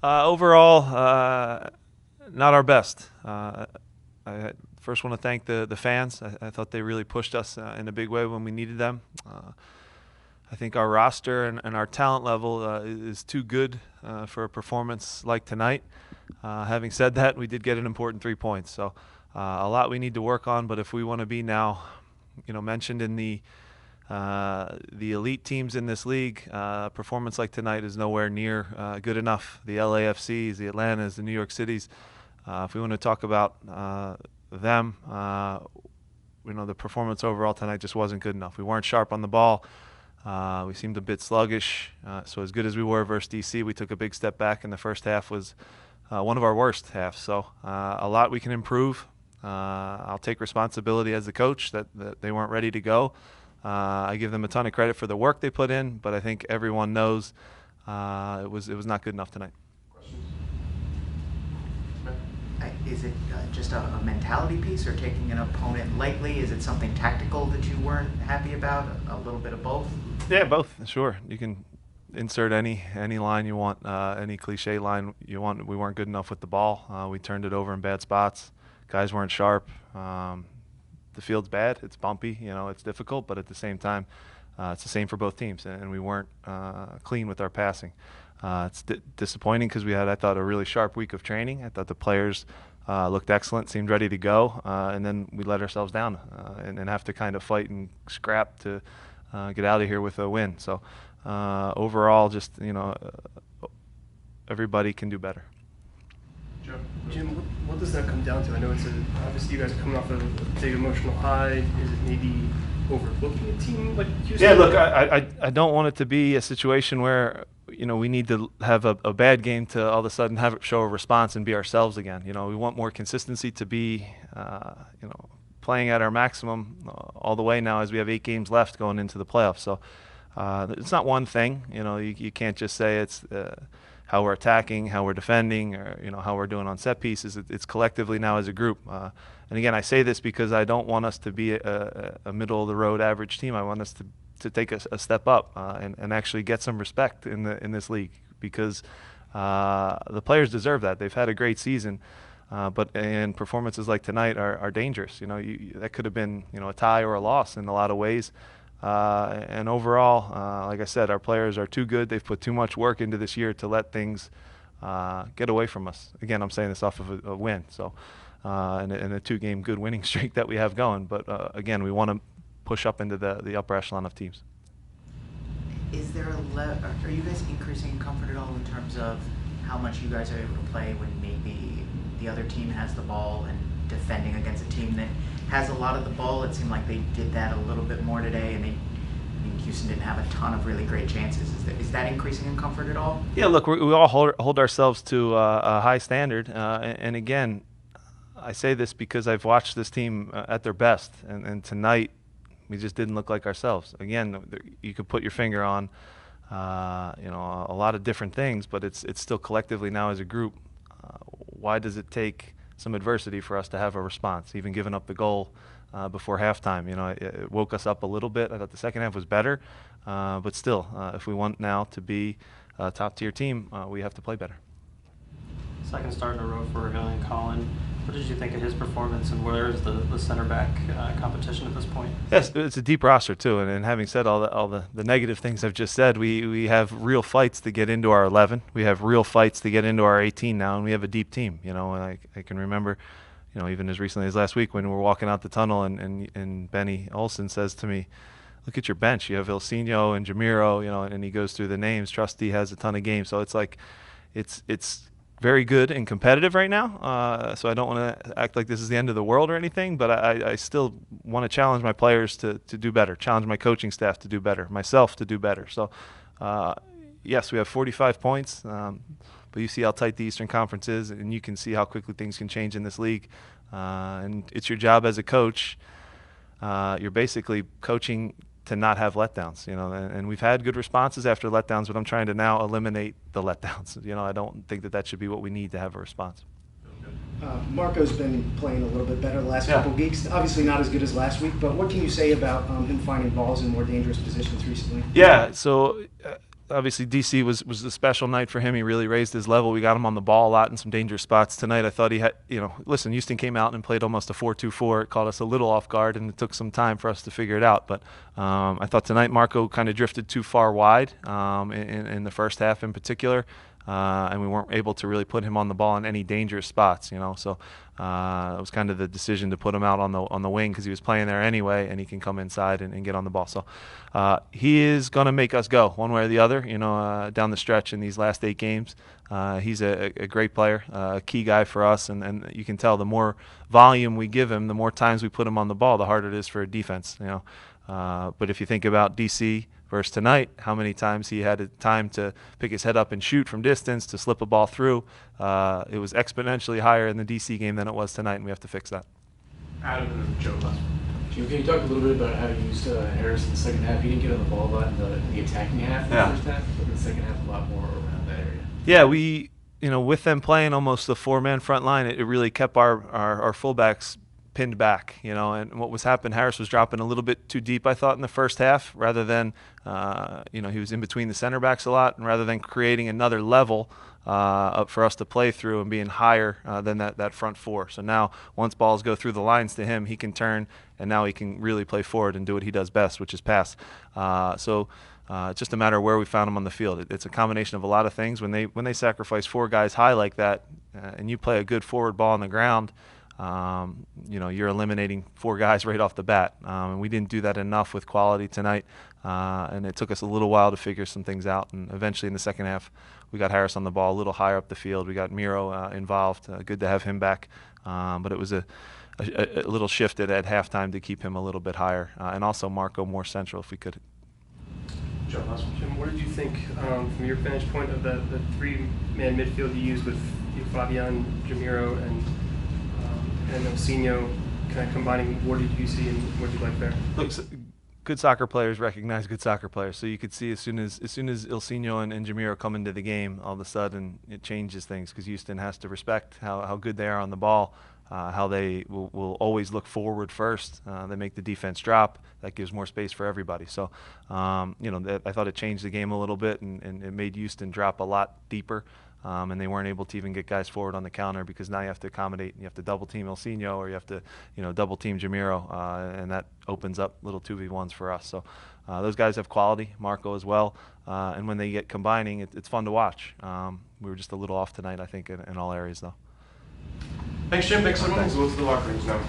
Overall, not our best. I first want to thank the fans. I thought they really pushed us in a big way when we needed them. I think our roster and our talent level is too good for a performance like tonight. Having said that, we did get an important 3 points. So a lot we need to work on. But if we want to be now, mentioned in the elite teams in this league, performance like tonight is nowhere near good enough. The LAFCs, the Atlantas, the New York Cities. If we want to talk about them, the performance overall tonight just wasn't good enough. We weren't sharp on the ball. We seemed a bit sluggish. So as good as we were versus DC, we took a big step back, and the first half was one of our worst halves. So a lot we can improve. I'll take responsibility as the coach that they weren't ready to go. I give them a ton of credit for the work they put in, but I think everyone knows it was not good enough tonight. Is it just a mentality piece or taking an opponent lightly? Is it something tactical that you weren't happy about? A little bit of both? Yeah, both. Sure. You can insert any line you want, any cliche line you want. We weren't good enough with the ball. We turned it over in bad spots. Guys weren't sharp. The field's bad. It's bumpy. It's difficult, but at the same time, it's the same for both teams, and we weren't clean with our passing. It's disappointing because we had, I thought, a really sharp week of training. I thought the players looked excellent, seemed ready to go, and then we let ourselves down and have to kind of fight and scrap to get out of here with a win. So overall, just everybody can do better. Jim, what does that come down to? I know obviously you guys are coming off a big emotional high. Is it maybe overlooking a team like Houston? Yeah, look, I don't want it to be a situation where we need to have a bad game to all of a sudden show a response and be ourselves again. We want more consistency to be playing at our maximum all the way now as we have 8 games left going into the playoffs. So it's not one thing. You can't just say it's how we're attacking, how we're defending, or how we're doing on set pieces. It's collectively now as a group. And again, I say this because I don't want us to be a middle of the road average team. I want us to take a step up and actually get some respect in this league, because the players deserve that. They've had a great season, but performances like tonight are dangerous. That could have been a tie or a loss in a lot of ways. And overall, like I said, our players are too good. They've put too much work into this year to let things get away from us. Again, I'm saying this off of a win, so and a 2-game good winning streak that we have going. But again, we want to push up into the upper echelon of teams. Is there are you guys increasing in comfort at all in terms of how much you guys are able to play when maybe the other team has the ball and defending against a team that has a lot of the ball? It seemed like they did that a little bit more today, and Houston didn't have a ton of really great chances. Is that increasing in comfort at all? Yeah, look, we all hold ourselves to a high standard, and again, I say this because I've watched this team at their best, and tonight we just didn't look like ourselves. Again, you could put your finger on a lot of different things, but it's still collectively now as a group. Why does it take some adversity for us to have a response, even giving up the goal before halftime? It woke us up a little bit. I thought the second half was better, but still, if we want now to be a top-tier team, we have to play better. Second start in a row for Julian Collin. What did you think of his performance, and where is the center back competition at this point? Yes, it's a deep roster too, and having said all the negative things I've just said, we have real fights to get into our 11. We have real fights to get into our 18 now, and we have a deep team. And I can remember, even as recently as last week when we were walking out the tunnel, and Benny Olsen says to me, "Look at your bench. You have Ilsinho and Jamiro, and he goes through the names. Trusty has a ton of games, so it's like, it's very good and competitive right now, so I don't want to act like this is the end of the world or anything, but I still want to challenge my players to do better, challenge my coaching staff to do better, myself to do better. So, yes, we have 45 points, but you see how tight the Eastern Conference is, and you can see how quickly things can change in this league. And it's your job as a coach. You're basically coaching to not have letdowns, and we've had good responses after letdowns, but I'm trying to now eliminate the letdowns. I don't think that should be what we need to have a response. Marco's been playing a little bit better the last couple of weeks. Obviously not as good as last week, but what can you say about him finding balls in more dangerous positions recently? Yeah, so obviously DC was a special night for him. He really raised his level. We got him on the ball a lot in some dangerous spots tonight. I thought he had, listen, Houston came out and played almost a 4-2-4. It caught us a little off guard, and it took some time for us to figure it out. But I thought tonight Marco kind of drifted too far wide in the first half in particular. And we weren't able to really put him on the ball in any dangerous spots, So it was kind of the decision to put him out on the wing because he was playing there anyway, and he can come inside and get on the ball. So he is going to make us go one way or the other, down the stretch in these last 8 games. He's a great player, a key guy for us, and you can tell the more volume we give him, the more times we put him on the ball, the harder it is for a defense. But if you think about DC versus tonight, how many times he had time to pick his head up and shoot from distance, to slip a ball through, it was exponentially higher in the DC game than it was tonight, and we have to fix that. Adam and then Joe last. Jim, can you talk a little bit about how you used Harris in the second half? He didn't get on the ball a lot in the attacking half in the first half, but in the second half a lot more around that area. Yeah, we, with them playing almost the 4-man front line, it really kept our fullbacks pinned back, and what was happening, Harris was dropping a little bit too deep, I thought, in the first half, rather than, he was in between the center backs a lot, and rather than creating another level up for us to play through and being higher than that front 4. So now, once balls go through the lines to him, he can turn, and now he can really play forward and do what he does best, which is pass. It's just a matter of where we found him on the field. It's a combination of a lot of things. When they sacrifice 4 guys high like that, and you play a good forward ball on the ground, you're eliminating 4 guys right off the bat. And we didn't do that enough with quality tonight, and it took us a little while to figure some things out. And eventually in the second half, we got Harris on the ball a little higher up the field. We got Miro involved. Good to have him back. But it was a little shifted at halftime to keep him a little bit higher, and also Marco more central if we could. Joe, last one. Jim, what did you think from your vantage point of the 3-man midfield you used with Fabian, Jamiro, and Osinho, kind of combining? What did you see and what did you like there? Look, good soccer players recognize good soccer players. So you could see as soon as Ilsinho and Jamiro come into the game, all of a sudden it changes things, because Houston has to respect how good they are on the ball, how they will always look forward first. They make the defense drop. That gives more space for everybody. So, I thought it changed the game a little bit, and it made Houston drop a lot deeper. And they weren't able to even get guys forward on the counter, because now you have to accommodate. You have to double team Ilsinho, or you have to, double team Jamiro, and that opens up little 2v1s for us. So those guys have quality, Marco as well, and when they get combining, it's fun to watch. We were just a little off tonight, I think, in all areas, though. Thanks, Jim. Thanks, everyone. We'll go to the locker rooms now.